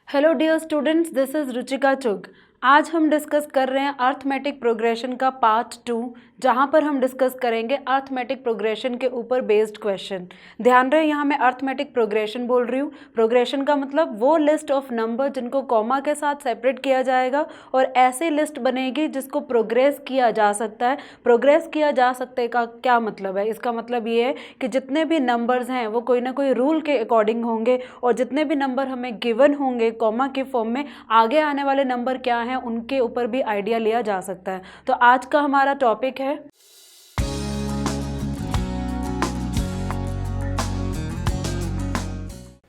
Hello dear students, this is Ruchika Chugh. आज हम discuss कर रहे हैं अर्थमेटिक प्रोग्रेशन का पार्ट 2, जहां पर हम डिस्कस करेंगे अर्थमेटिक प्रोग्रेशन के ऊपर बेस्ड क्वेश्चन। ध्यान रहे, यहाँ मैं अर्थमेटिक प्रोग्रेशन बोल रही हूँ। प्रोग्रेशन का मतलब वो लिस्ट ऑफ नंबर जिनको कॉमा के साथ सेपरेट किया जाएगा और ऐसी लिस्ट बनेगी जिसको प्रोग्रेस किया जा सकता है। प्रोग्रेस किया जा सकते का क्या मतलब है? इसका मतलब ये है कि जितने भी नंबर्स हैं वो कोई ना कोई रूल के अकॉर्डिंग होंगे और जितने भी नंबर हमें गिवन होंगे कॉमा के फॉर्म में, आगे आने वाले नंबर क्या हैं उनके ऊपर भी आइडिया लिया जा सकता है। तो आज का हमारा टॉपिक है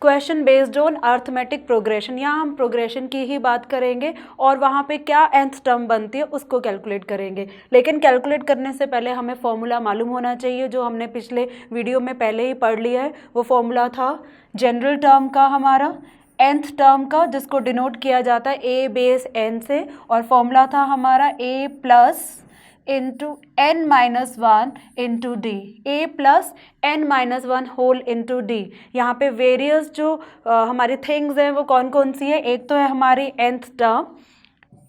question based on arithmetic progression. यहाँ हम प्रोग्रेशन की ही बात करेंगे और वहाँ पे क्या nth टर्म बनती है उसको कैलकुलेट करेंगे। लेकिन कैलकुलेट करने से पहले हमें फॉर्मूला मालूम होना चाहिए, जो हमने पिछले वीडियो में पहले ही पढ़ लिया है। वो फॉर्मूला था जनरल टर्म का, हमारा nth टर्म का, जिसको डिनोट किया जाता है a बेस n से, और फॉर्मूला था हमारा a plus into n minus one into d, a plus n minus one whole into d. यहाँ पे वेरियस जो हमारी थिंग्स हैं वो कौन कौन सी है? एक तो है हमारी nth टर्म,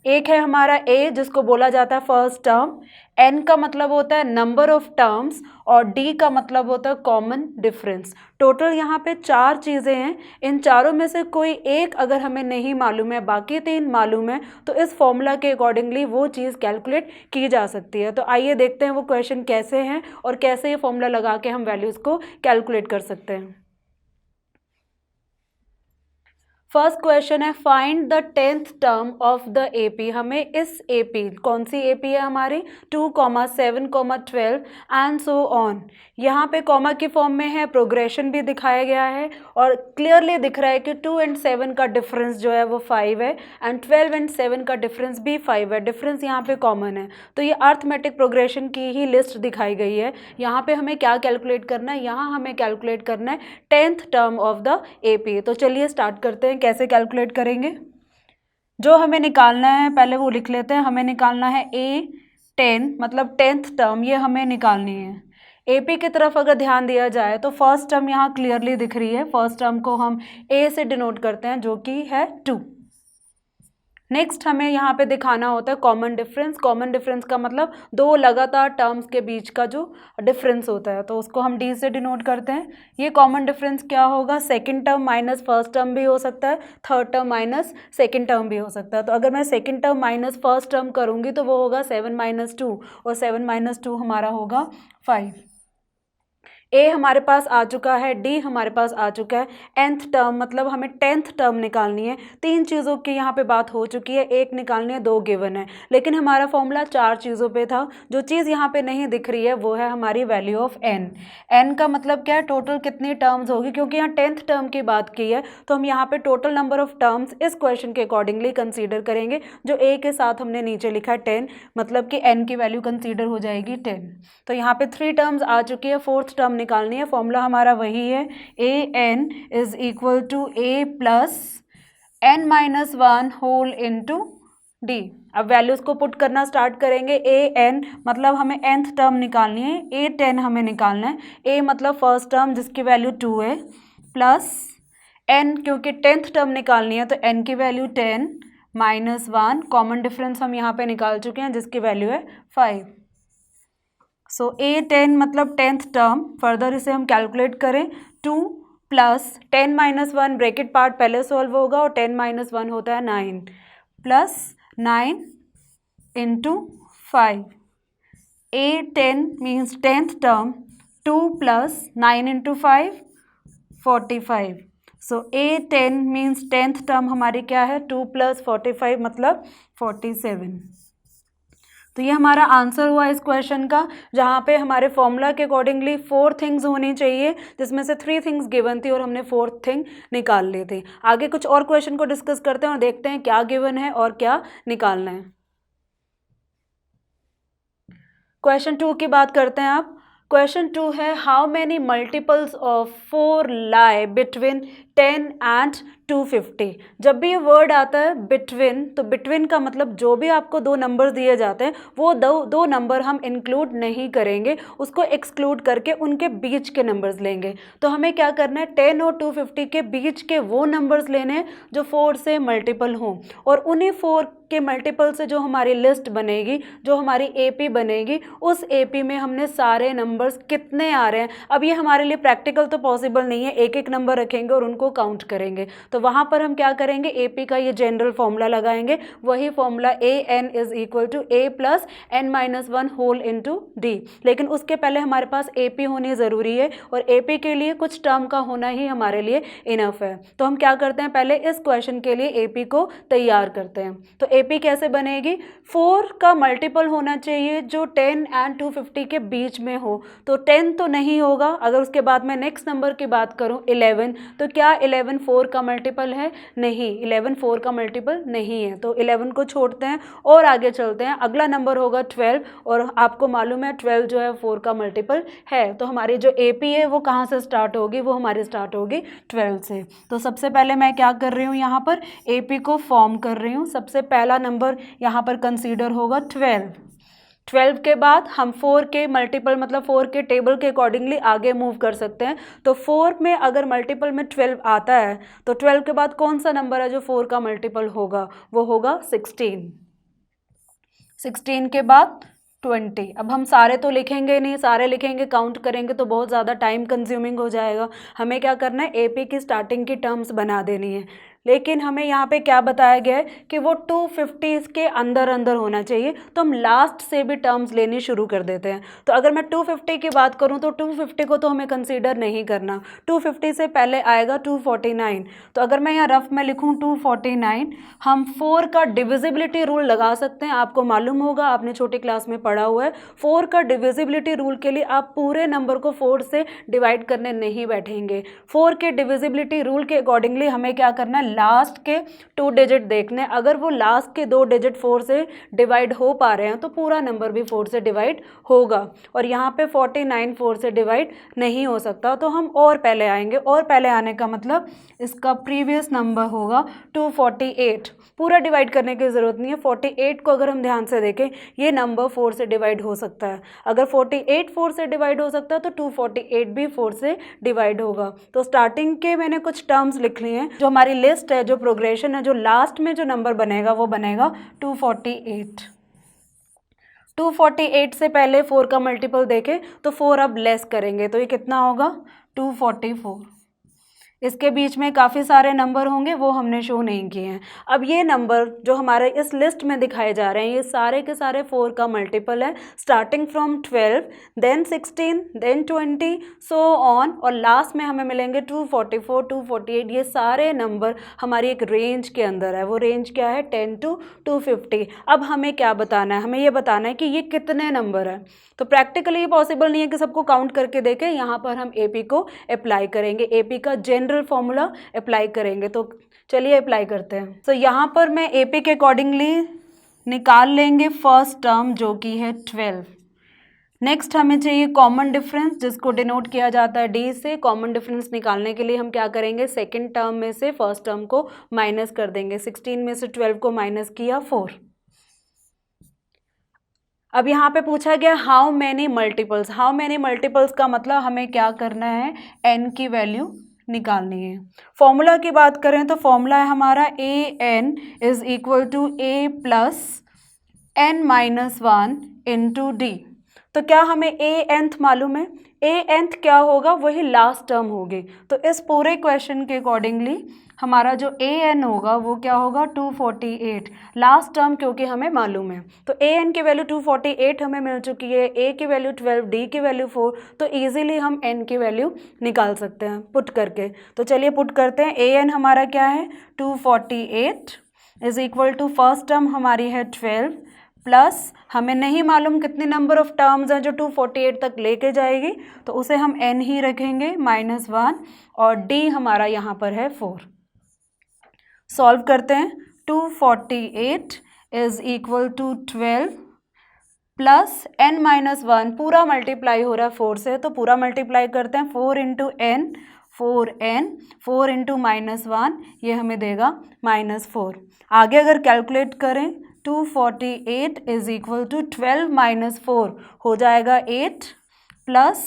एक है हमारा a जिसको बोला जाता है फर्स्ट टर्म, n का मतलब होता है नंबर ऑफ टर्म्स और d का मतलब होता है कॉमन डिफरेंस। टोटल यहाँ पे चार चीज़ें हैं। इन चारों में से कोई एक अगर हमें नहीं मालूम है, बाकी तीन मालूम है, तो इस फॉर्मूला के अकॉर्डिंगली वो चीज़ कैलकुलेट की जा सकती है। तो आइए देखते हैं वो क्वेश्चन कैसे हैं और कैसे ये फॉर्मूला लगा के हम वैल्यूज़ को कैलकुलेट कर सकते हैं। फर्स्ट क्वेश्चन है find the 10th term of the AP. हमें इस एपी, कौन सी एपी है हमारी? 2, 7, 12 एंड सो ऑन। यहाँ पे कॉमा की फॉर्म में है, प्रोग्रेशन भी दिखाया गया है और क्लियरली दिख रहा है कि 2 and 7 का डिफरेंस जो है वो 5 है एंड 12 and 7 का डिफरेंस भी 5 है। डिफरेंस यहाँ पे कॉमन है, तो ये अर्थमेटिक प्रोग्रेशन की ही लिस्ट दिखाई गई है। यहाँ पे हमें क्या कैलकुलेट करना है? यहाँ हमें कैलकुलेट करना है 10th term of the AP. तो चलिए स्टार्ट करते हैं। कैसे कैलकुलेट करेंगे? जो हमें निकालना है पहले वो लिख लेते हैं। हमें निकालना है A10 मतलब 10th टर्म, ये हमें निकालनी है। एपी की तरफ अगर ध्यान दिया जाए तो फर्स्ट टर्म यहाँ क्लियरली दिख रही है। फर्स्ट टर्म को हम A से डिनोट करते हैं जो कि है 2। नेक्स्ट हमें यहाँ पे दिखाना होता है कॉमन डिफरेंस। कॉमन डिफरेंस का मतलब दो लगातार टर्म्स के बीच का जो डिफरेंस होता है, तो उसको हम डी से डिनोट करते हैं। ये कॉमन डिफरेंस क्या होगा? Second term minus first term भी हो सकता है, third term minus second term भी हो सकता है। तो अगर मैं second term minus first term करूँगी तो वो होगा 7 - 2 और 7 - 2 हमारा होगा 5। ए हमारे पास आ चुका है, डी हमारे पास आ चुका है। nth टर्म मतलब हमें 10th टर्म निकालनी है। तीन चीज़ों की यहाँ पे बात हो चुकी है, एक निकालनी है, दो गिवन है, लेकिन हमारा फॉर्मूला चार चीज़ों पे था। जो चीज़ यहाँ पे नहीं दिख रही है वो है हमारी वैल्यू ऑफ n। n का मतलब क्या है? टोटल कितनी टर्म्स होगी, क्योंकि यहाँ 10th टर्म की बात की है तो हम यहाँ पे टोटल नंबर ऑफ टर्म्स इस क्वेश्चन के अकॉर्डिंगली कंसीडर करेंगे। जो ए के साथ हमने नीचे लिखा है 10, मतलब कि n की वैल्यू कंसीडर हो जाएगी 10। तो यहाँ पे 3 टर्म्स आ चुकी है, फोर्थ टर्म निकालनी है। फॉर्मूला हमारा वही है, a n is equal to a plus n minus one whole into d. अब वैल्यूज को पुट करना स्टार्ट करेंगे। ए एन मतलब हमें nth टर्म निकालनी है, ए 10 हमें निकालना है। ए मतलब फर्स्ट टर्म जिसकी वैल्यू 2 है, प्लस n क्योंकि 10th टर्म निकालनी है तो n की value 10 minus one, common difference हम यहाँ पे निकाल चुके हैं जिसकी वैल्यू है 5। सो A10 मतलब 10th टर्म। फर्दर इसे हम कैलकुलेट करें, 2 plus 10 minus one, bracket part पहले सॉल्व होगा और 10 माइनस वन होता है 9, plus 9 into 5। A10 means 10th term, 2 plus 9 into 5 45। सो A10 मीन्स 10th टर्म हमारी क्या है? 2 प्लस 45 मतलब 47। तो ये हमारा आंसर हुआ इस क्वेश्चन का, जहाँ पे हमारे फॉर्मूला के अकॉर्डिंगली 4 थिंग्स होनी चाहिए, जिसमें से 3 थिंग्स गिवन थी और हमने 4th थिंग निकाल ली थी। आगे कुछ और क्वेश्चन को डिस्कस करते हैं और देखते हैं क्या गिवन है और क्या निकालना है। क्वेश्चन 2 की बात करते हैं आप। क्वेश्चन 2 है how many multiples of 4 lie between 10 and 250। जब भी ये वर्ड आता है बिटवीन, तो बिटवीन का मतलब जो भी आपको दो नंबर दिए जाते हैं वो दो नंबर हम इंक्लूड नहीं करेंगे, उसको एक्सक्लूड करके उनके बीच के नंबर्स लेंगे। तो हमें क्या करना है, 10 और 250 के बीच के वो नंबर्स लेने हैं जो 4 से मल्टीपल हों, और उन्हीं 4 के मल्टीपल से जो हमारी लिस्ट बनेगी, जो हमारी एपी बनेगी, उस एपी में हमने सारे नंबर्स कितने आ रहे हैं। अब ये हमारे लिए प्रैक्टिकल तो पॉसिबल नहीं है, एक एक नंबर रखेंगे और उनको काउंट करेंगे। तो वहाँ पर हम क्या करेंगे, एपी का ये जनरल फॉर्मूला लगाएंगे, वही formula an is equal to a plus n-1 whole into d. लेकिन उसके पहले हमारे पास एपी होनी ज़रूरी है, और एपी के लिए कुछ टर्म का होना ही हमारे लिए इनफ है। तो हम क्या करते हैं, पहले इस क्वेश्चन के लिए एपी को तैयार करते हैं। तो एपी कैसे बनेगी, 4 का मल्टीपल होना चाहिए जो 10 एंड 250 के बीच में हो। तो 10 तो नहीं होगा। अगर उसके बाद मैं नेक्स्ट नंबर की बात करूं 11, तो क्या 11 4 का मल्टीपल है, नहीं, 11 4 का मल्टीपल नहीं है। तो 11 को छोड़ते हैं और आगे चलते हैं। अगला नंबर होगा 12, और आपको मालूम है 12 जो है 4 का मल्टीपल है। तो हमारी जो एपी है वो कहाँ से स्टार्ट होगी, वो हमारी स्टार्ट होगी 12 से। तो सबसे पहले मैं क्या कर रही हूँ, यहाँ पर एपी को फॉर्म कर रही हूँ। सबसे पहला नंबर यहाँ पर कंसीडर होगा 12। 12 के बाद हम 4 के मल्टीपल मतलब 4 के टेबल के अकॉर्डिंगली आगे मूव कर सकते हैं। तो 4 में अगर मल्टीपल में 12 आता है, तो 12 के बाद कौन सा नंबर है जो 4 का मल्टीपल होगा, वो होगा 16। 16 के बाद 20। अब हम सारे तो लिखेंगे नहीं, सारे लिखेंगे काउंट करेंगे तो बहुत ज़्यादा टाइम कंज्यूमिंग हो जाएगा। हमें क्या करना है, एपी की स्टार्टिंग की टर्म्स बना देनी है। लेकिन हमें यहाँ पे क्या बताया गया है कि वो 250 के अंदर अंदर होना चाहिए, तो हम लास्ट से भी टर्म्स लेनी शुरू कर देते हैं। तो अगर मैं 250 की बात करूँ तो 250 को तो हमें कंसीडर नहीं करना, 250 से पहले आएगा 249। तो अगर मैं यहाँ रफ में लिखूँ 249, हम 4 का डिविजिबिलिटी रूल लगा सकते हैं। आपको मालूम होगा, आपने छोटी क्लास में पढ़ा हुआ है, 4 का डिविजिबिलिटी रूल के लिए आप पूरे नंबर को 4 से डिवाइड करने नहीं बैठेंगे। 4 के डिविजिबिलिटी रूल के अकॉर्डिंगली हमें क्या करना है, लास्ट के 2 डिजिट देखने। अगर वो लास्ट के 2 डिजिट 4 से डिवाइड हो पा रहे हैं तो पूरा नंबर भी 4 से डिवाइड होगा। और यहाँ पे 49 4 से डिवाइड नहीं हो सकता, तो हम और पहले आएंगे। और पहले आने का मतलब इसका प्रीवियस नंबर होगा 248। पूरा डिवाइड करने की ज़रूरत नहीं है, 48 को अगर हम ध्यान से देखें, ये नंबर 4 से डिवाइड हो सकता है। अगर 48 4 से डिवाइड हो सकता है तो 248 भी 4 से डिवाइड होगा। तो स्टार्टिंग के मैंने कुछ टर्म्स लिख लिए हैं। जो हमारी लिस्ट है, जो प्रोग्रेशन है, जो लास्ट में जो नंबर बनेगा वो बनेगा 248। 248 से पहले 4 का मल्टीपल देखें तो 4 अब लेस करेंगे तो ये कितना होगा, 244। इसके बीच में काफ़ी सारे नंबर होंगे, वो हमने शो नहीं किए हैं। अब ये नंबर जो हमारे इस लिस्ट में दिखाए जा रहे हैं, ये सारे के सारे 4 का मल्टीपल है, starting from 12, then 16, then 20, so on, और लास्ट में हमें मिलेंगे 244, 248। ये सारे नंबर हमारी एक रेंज के अंदर है। वो रेंज क्या है, 10 to 250। अब हमें क्या बताना है, हमें ये बताना है कि ये कितने नंबर है। तो प्रैक्टिकली ये पॉसिबल नहीं है कि सबको काउंट करके देखें। यहाँ पर हम एपी को अप्लाई करेंगे, एपी का जनरल फॉर्मूला अप्लाई करेंगे। तो चलिए अप्लाई करते हैं। तो यहाँ पर मैं एपी के अकॉर्डिंगली निकाल लेंगे फर्स्ट टर्म जो कि है 12। नेक्स्ट हमें चाहिए कॉमन डिफरेंस, जिसको डिनोट किया जाता है डी से। कॉमन डिफरेंस निकालने के लिए हम क्या करेंगे, सेकेंड टर्म में से फर्स्ट टर्म को माइनस कर देंगे। 16 में से 12 को माइनस किया 4। अब यहाँ पे पूछा गया how many multiples. How many multiples का मतलब हमें क्या करना है, n की वैल्यू निकालनी है। फॉर्मूला की बात करें तो फॉर्मूला है हमारा an is equal to a plus n-1 into d. तो क्या हमें a मालूम है, a क्या होगा, वही लास्ट टर्म होगी। तो इस पूरे क्वेश्चन के अकॉर्डिंगली हमारा जो an होगा वो क्या होगा, 248 लास्ट टर्म, क्योंकि हमें मालूम है। तो an की वैल्यू 248 हमें मिल चुकी है, a की वैल्यू 12, d की वैल्यू 4। तो इजीली हम n की वैल्यू निकाल सकते हैं पुट करके। तो चलिए पुट करते हैं। an हमारा क्या है, 248 is equal to first term हमारी है 12 प्लस हमें नहीं मालूम कितने नंबर ऑफ टर्म्स हैं जो 248 तक लेके जाएगी, तो उसे हम n ही रखेंगे -1, और d हमारा यहाँ पर है 4। सॉल्व करते हैं। 248 is equal to 12 plus n-1, पूरा मल्टीप्लाई हो रहा है 4 से, तो पूरा मल्टीप्लाई करते हैं। 4 इंटू n, 4n, 4 इंटू -1 ये हमें देगा -4। आगे अगर कैलकुलेट करें 248 इज इक्वल टू 12 - 4 हो जाएगा 8 प्लस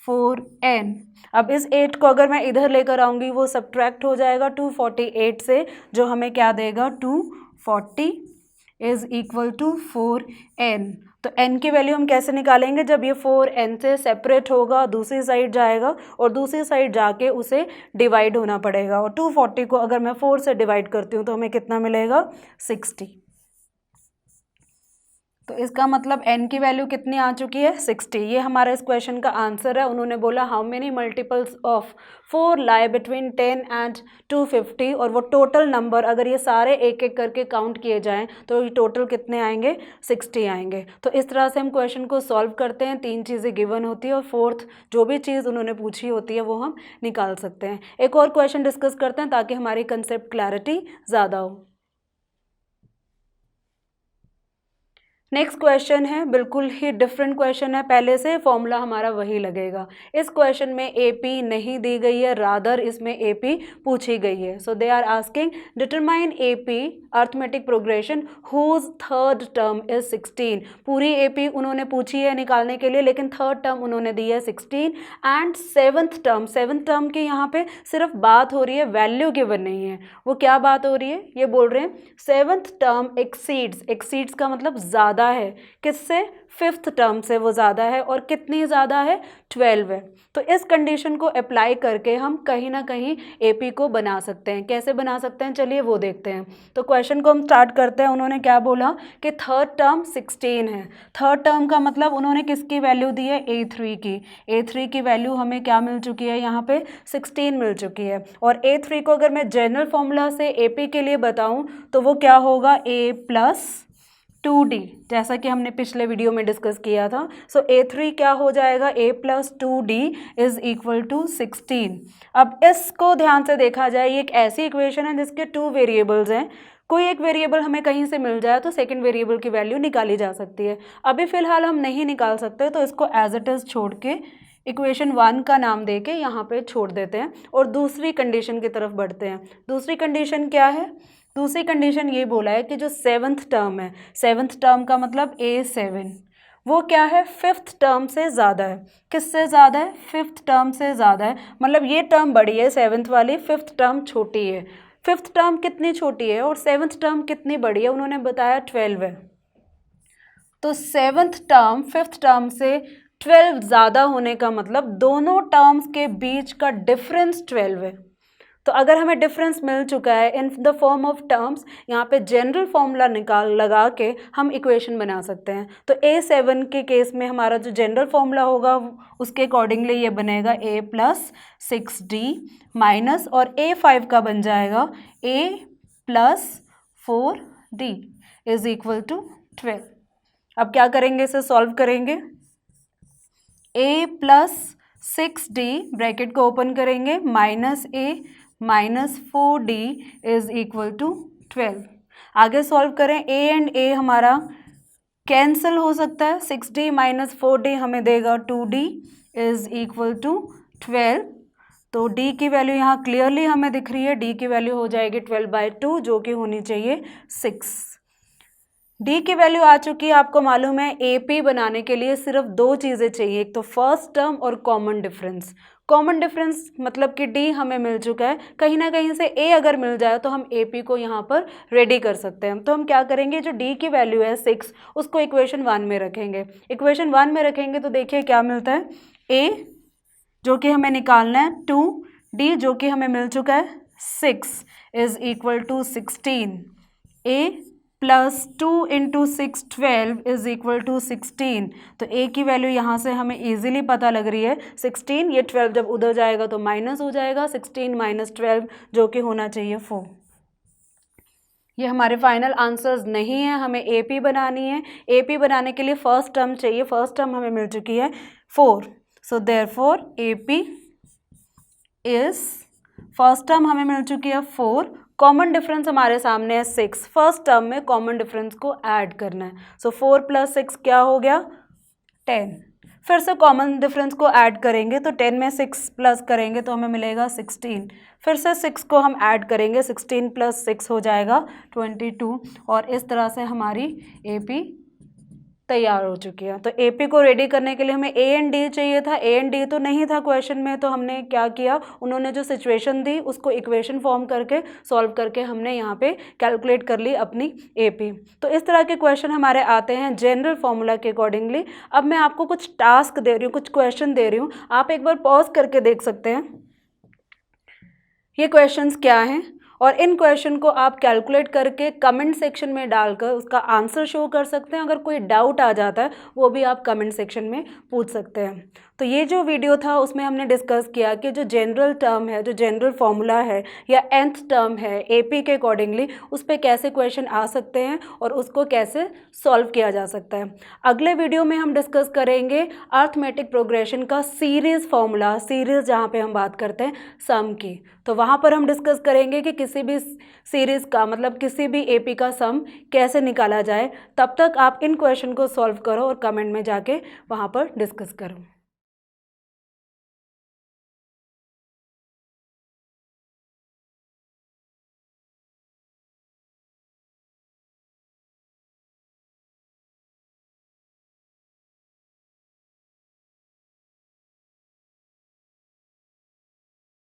4n। अब इस 8 को अगर मैं इधर लेकर आऊँगी वो सब्ट्रैक्ट हो जाएगा 248 से, जो हमें क्या देगा 240 इज इक्वल टू 4n। तो n की वैल्यू हम कैसे निकालेंगे, जब ये 4n से सेपरेट होगा दूसरी साइड जाएगा और दूसरी साइड जाके उसे डिवाइड होना पड़ेगा, और 240 को अगर मैं 4 से डिवाइड करती हूँ तो हमें कितना मिलेगा 60। तो इसका मतलब n की वैल्यू कितनी आ चुकी है 60। ये हमारा इस क्वेश्चन का आंसर है। उन्होंने बोला how many multiples of 4 lie between 10 and 250, और वो टोटल नंबर अगर ये सारे एक एक करके काउंट किए जाएं तो ये टोटल कितने आएंगे 60 आएंगे। तो इस तरह से हम क्वेश्चन को सॉल्व करते हैं। 3 चीज़ें गिवन होती है और फोर्थ जो भी चीज़ उन्होंने पूछी होती है वो हम निकाल सकते हैं। एक और क्वेश्चन डिस्कस करते हैं ताकि हमारी कंसेप्ट क्लैरिटी ज़्यादा हो। नेक्स्ट क्वेश्चन है, बिल्कुल ही डिफरेंट क्वेश्चन है, पहले से फॉर्मूला हमारा वही लगेगा। इस क्वेश्चन में एपी नहीं दी गई है, रादर इसमें एपी पूछी गई है। So they are asking determine AP arithmetic progression whose third term is 16। पूरी एपी उन्होंने पूछी है निकालने के लिए, लेकिन थर्ड टर्म उन्होंने दी है 16 एंड सेवन्थ टर्म की यहाँ पे सिर्फ बात हो रही है, वैल्यू गिवन नहीं है। वो क्या बात हो रही है, ये बोल रहे हैं सेवन्थ टर्म एक्सीड्स का मतलब ज़्यादा है, किससे, फिफ्थ टर्म से वो ज़्यादा है, और कितनी ज़्यादा है 12 है। तो इस कंडीशन को अप्लाई करके हम कहीं ना कहीं एपी को बना सकते हैं। कैसे बना सकते हैं, चलिए वो देखते हैं। तो क्वेश्चन को हम स्टार्ट करते हैं। उन्होंने क्या बोला कि थर्ड टर्म 16 है। थर्ड टर्म का मतलब उन्होंने किसकी वैल्यू दी है, A3 की। A3 की वैल्यू हमें क्या मिल चुकी है, यहाँ पे 16 मिल चुकी है। और A3 को अगर मैं जनरल फॉर्मूला से एपी के लिए बताऊँ तो वो क्या होगा, A प्लस 2d, जैसा कि हमने पिछले वीडियो में डिस्कस किया था। सो A3 क्या हो जाएगा, A plus 2d is equal to 16। अब इसको ध्यान से देखा जाए, ये एक ऐसी इक्वेशन है जिसके 2 वेरिएबल्स हैं। कोई एक वेरिएबल हमें कहीं से मिल जाए तो सेकंड वेरिएबल की वैल्यू निकाली जा सकती है। अभी फिलहाल हम नहीं निकाल सकते, तो इसको एज इट इज़ छोड़ के इक्वेशन 1 का नाम दे के यहाँ पे छोड़ देते हैं और दूसरी कंडीशन की तरफ बढ़ते हैं। दूसरी कंडीशन क्या है, दूसरी कंडीशन ये बोला है कि जो सेवन्थ टर्म है, सेवन्थ टर्म का मतलब A7, वो क्या है, फिफ्थ टर्म से ज़्यादा है। किससे ज़्यादा है, फिफ्थ टर्म से ज़्यादा है। मतलब ये टर्म बड़ी है सेवन्थ वाली, फिफ्थ टर्म छोटी है। फिफ्थ टर्म कितनी छोटी है और सेवन्थ टर्म कितनी बड़ी है, उन्होंने बताया 12 है। तो सेवन्थ टर्म फिफ्थ टर्म से 12 ज़्यादा होने का मतलब दोनों टर्म्स के बीच का डिफरेंस 12 है। तो अगर हमें डिफरेंस मिल चुका है in the form of terms, यहाँ पे जनरल फॉर्मूला लगा के हम इक्वेशन बना सकते हैं। तो A7 के केस में हमारा जो जनरल फॉर्मूला होगा उसके अकॉर्डिंगली ये बनेगा A प्लस 6d माइनस, और A5 का बन जाएगा A plus 4d is equal to 12। अब क्या करेंगे, इसे सॉल्व करेंगे। A प्लस 6d ब्रैकेट को ओपन करेंगे, minus A minus 4d is equal to 12। आगे सॉल्व करें, A एंड A हमारा कैंसिल हो सकता है। 6d माइनस 4d हमें देगा 2d इज इक्वल टू 12। तो d की वैल्यू यहाँ क्लियरली हमें दिख रही है, d की वैल्यू हो जाएगी 12/2 जो कि होनी चाहिए 6। d की वैल्यू आ चुकी है। आपको मालूम है AP बनाने के लिए सिर्फ 2 चीज़ें चाहिए, एक तो फर्स्ट टर्म और कॉमन डिफरेंस। कॉमन डिफरेंस मतलब कि d हमें मिल चुका है, कहीं ना कहीं से a अगर मिल जाए तो हम AP को यहाँ पर रेडी कर सकते हैं। तो हम क्या करेंगे, जो d की वैल्यू है 6 उसको इक्वेशन 1 में रखेंगे। इक्वेशन 1 में रखेंगे तो देखिए क्या मिलता है, a जो कि हमें निकालना है 2, d जो कि हमें मिल चुका है 6 is equal to 16। a plus 2 into 6 12 is equal to 16। तो a की वैल्यू यहाँ से हमें इजीली पता लग रही है 16। ये 12 जब उधर जाएगा तो माइनस हो जाएगा, 16 माइनस 12 जो कि होना चाहिए 4। ये हमारे फाइनल आंसर्स नहीं है, हमें AP बनानी है। AP बनाने के लिए फर्स्ट टर्म चाहिए, फर्स्ट टर्म हमें मिल चुकी है 4। So therefore AP is, first term हमें मिल चुकी है 4, कॉमन डिफरेंस हमारे सामने है 6। फर्स्ट टर्म में कॉमन डिफरेंस को ऐड करना है। सो 4 प्लस 6 क्या हो गया 10। फिर से कॉमन डिफरेंस को ऐड करेंगे तो 10 में 6 प्लस करेंगे तो हमें मिलेगा 16। फिर से 6 को हम ऐड करेंगे, 16 प्लस 6 हो जाएगा 22। और इस तरह से हमारी AP तैयार हो चुकी है। तो AP को रेडी करने के लिए हमें A एंड D चाहिए था, A एंड D तो नहीं था क्वेश्चन में, तो हमने क्या किया, उन्होंने जो सिचुएशन दी उसको इक्वेशन फॉर्म करके सॉल्व करके हमने यहाँ पे कैलकुलेट कर ली अपनी AP। तो इस तरह के क्वेश्चन हमारे आते हैं जनरल फॉर्मूला के अकॉर्डिंगली। अब मैं आपको कुछ टास्क दे रही हूँ, कुछ क्वेश्चन दे रही हूँ, आप एक बार पॉज करके देख सकते हैं ये क्वेश्चंस क्या हैं, और इन क्वेश्चन को आप कैलकुलेट करके कमेंट सेक्शन में डालकर उसका आंसर शो कर सकते हैं। अगर कोई डाउट आ जाता है वो भी आप कमेंट सेक्शन में पूछ सकते हैं। तो ये जो वीडियो था उसमें हमने डिस्कस किया कि जो जनरल टर्म है, जो जनरल फॉर्मूला है या nth टर्म है AP के अकॉर्डिंगली, उस पर कैसे क्वेश्चन आ सकते हैं और उसको कैसे सॉल्व किया जा सकता है। अगले वीडियो में हम डिस्कस करेंगे अर्थमेटिक प्रोग्रेशन का सीरीज़ फॉर्मूला, सीरीज़ जहाँ पे हम बात करते हैं सम की। तो वहाँ पर हम डिस्कस करेंगे कि किसी भी सीरीज़ का मतलब किसी भी AP का सम कैसे निकाला जाए। तब तक आप इन क्वेश्चन को सॉल्व करो और कमेंट में जाके वहाँ पर डिस्कस करो।